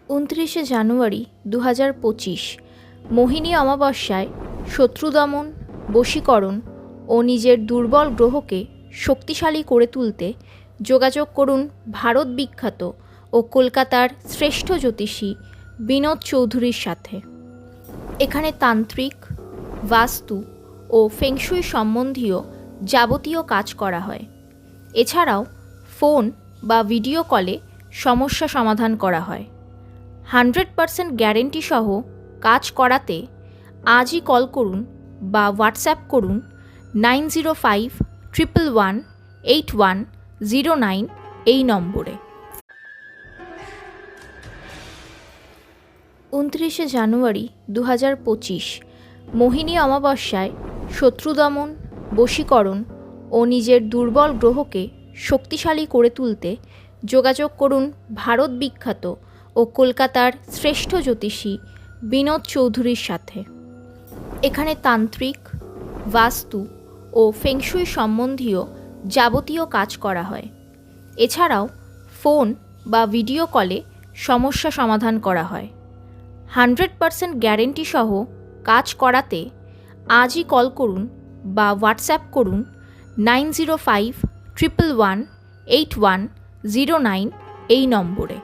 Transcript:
29শে জানুয়ারি 2025 মোহিনী অমাবস্যায় শত্রুদমন, বশীকরণ ও নিজের দুর্বল গ্রহকে শক্তিশালী করে তুলতে যোগাযোগ করুন ভারত বিখ্যাত ও কলকাতার শ্রেষ্ঠ জ্যোতিষী বিনোদ চৌধুরীর সাথে। এখানে তান্ত্রিক, বাস্তু ও ফেংশুই সম্বন্ধীয় যাবতীয় কাজ করা হয়। এছাড়াও ফোন বা ভিডিও কলে সমস্যা সমাধান করা হয়। 100% গ্যারেন্টি সহ কাজ করাতে আজই কল করুন বা হোয়াটসঅ্যাপ করুন 9051118109 এই নম্বরে। 29শে জানুয়ারি 2025 মোহিনী অমাবস্যায় শত্রুদমন, বশীকরণ ও নিজের দুর্বল গ্রহকে শক্তিশালী করে তুলতে যোগাযোগ করুন ভারত বিখ্যাত ও কলকাতার শ্রেষ্ঠ জ্যোতিষী বিনোদ চৌধুরীর সাথে। এখানে তান্ত্রিক, বাস্তু ও ফেংশুই সম্বন্ধীয় যাবতীয় কাজ করা হয়। এছাড়াও ফোন বা ভিডিও কলে সমস্যা সমাধান করা হয়। 100% গ্যারেন্টি সহ কাজ করাতে আজই কল করুন বা হোয়াটসঅ্যাপ করুন 9051118109 এই নম্বরে।